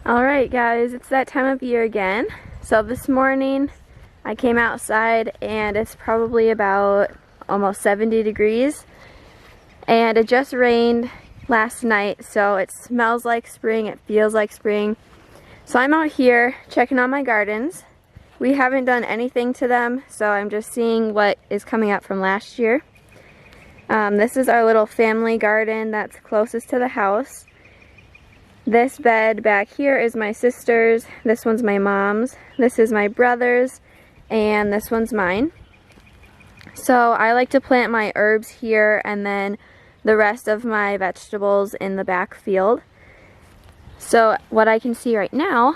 Alright guys, it's that time of year again. So this morning I came outside and it's probably about almost 70 degrees. And it just rained last night, so it smells like spring, it feels like spring. So I'm out here checking on my gardens. We haven't done anything to them, so I'm just seeing what is coming up from last year. This is our little family garden that's closest to the house. This bed back here is my sister's, this one's my mom's, this is my brother's, and this one's mine. So I like to plant my herbs here and then the rest of my vegetables in the back field. So what I can see right now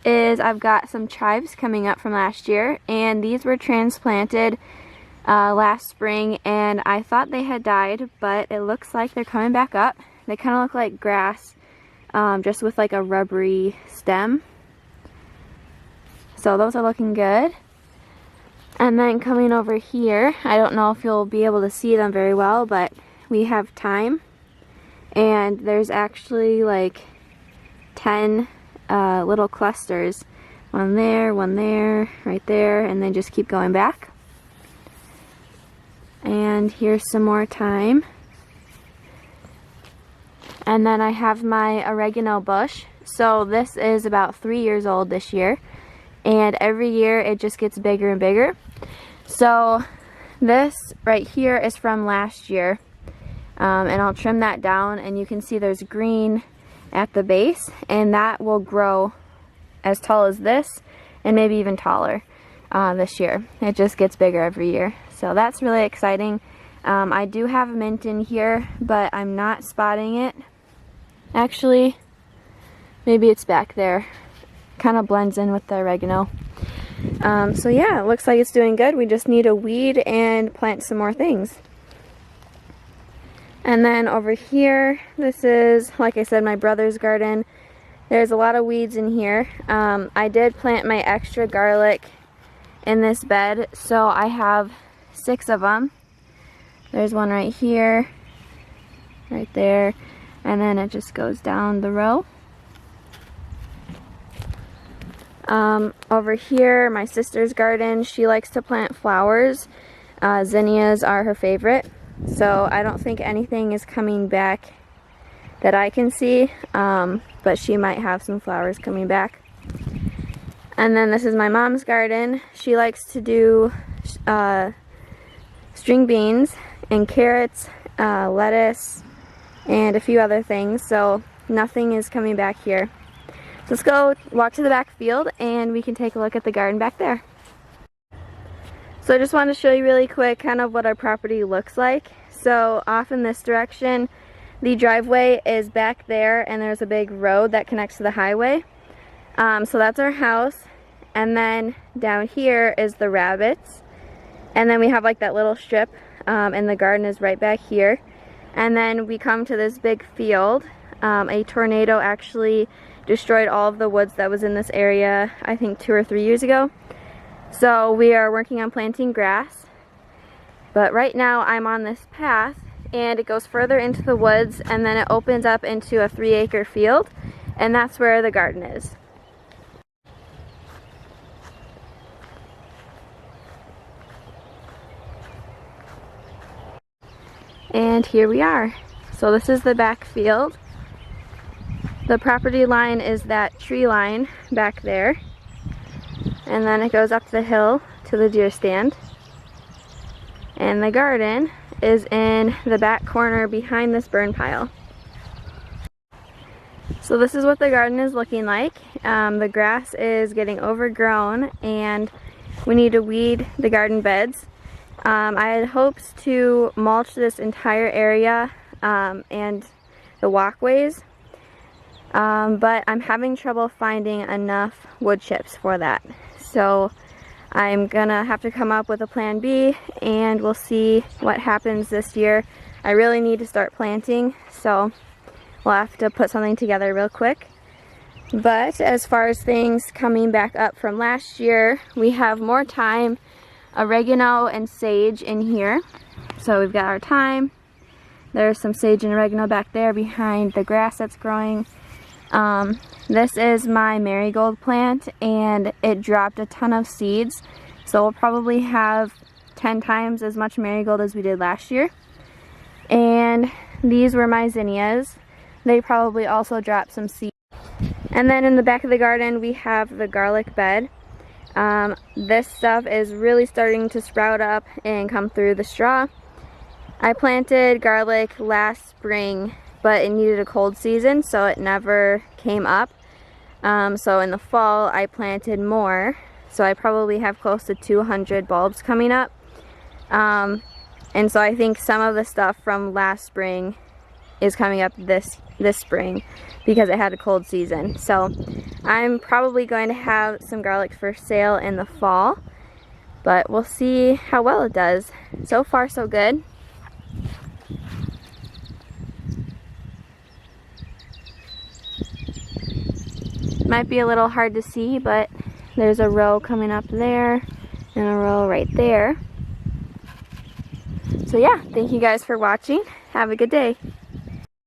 is I've got some chives coming up from last year, and these were transplanted last spring, and I thought they had died, but it looks like they're coming back up. They kind of look like grass. Just with like a rubbery stem. So those are looking good. And then coming over here, I don't know if you'll be able to see them very well, but we have thyme. And there's actually like 10 little clusters. One there, right there, and then just keep going back. And here's some more thyme. And then I have my oregano bush. So this is about 3 years old this year. And every year it just gets bigger and bigger. So this right here is from last year. And I'll trim that down, and you can see there's green at the base. And that will grow as tall as this and maybe even taller this year. It just gets bigger every year. So that's really exciting. I do have mint in here, but I'm not spotting it. Actually, maybe it's back there. Kind of blends in with the oregano. So yeah, it looks like it's doing good. We just need to weed and plant some more things. And then over here, this is, like I said, my brother's garden. There's a lot of weeds in here. I did plant my extra garlic in this bed, so I have 6 of them. There's one right here, right there, and then it just goes down the row. Over here, my sister's garden, she likes to plant flowers. Zinnias are her favorite, so I don't think anything is coming back that I can see, but she might have some flowers coming back. And then this is my mom's garden. She likes to do string beans and carrots, lettuce, and a few other things, so nothing is coming back here. So let's go walk to the back field and we can take a look at the garden back there. So I just wanted to show you really quick kind of what our property looks like. So off in this direction, the driveway is back there, and there's a big road that connects to the highway. So that's our house, and then down here is the rabbits. And then we have like that little strip, and the garden is right back here. And then we come to this big field. A tornado actually destroyed all of the woods that was in this area, I think 2 or 3 years ago. So we are working on planting grass. But right now I'm on this path, and it goes further into the woods, and then it opens up into a 3-acre field, and that's where the garden is. And here we are. So this is the back field. The property line is that tree line back there. And then it goes up the hill to the deer stand. And the garden is in the back corner behind this burn pile. So this is what the garden is looking like. The grass is getting overgrown, and we need to weed the garden beds. I had hoped to mulch this entire area and the walkways, but I'm having trouble finding enough wood chips for that. So I'm gonna have to come up with a plan B, and we'll see what happens this year. I really need to start planting, so we'll have to put something together real quick. But as far as things coming back up from last year, we have more thyme, oregano, and sage in here. So we've got our thyme, There's some sage and oregano back there behind the grass that's growing. This is my marigold plant, and it dropped a ton of seeds, so we'll probably have 10 times as much marigold as we did last year. And these were my zinnias. They probably also dropped some seeds. And then in the back of the garden we have the garlic bed. This stuff is really starting to sprout up and come through the straw. I planted garlic last spring, but it needed a cold season, so it never came up. So in the fall I planted more, so I probably have close to 200 bulbs coming up. And so I think some of the stuff from last spring is coming up this spring because it had a cold season. So I'm probably going to have some garlic for sale in the fall, but we'll see how well it does. So far so good. Might be a little hard to see, but there's a row coming up there and a row right there. So yeah, thank you guys for watching. Have a good day.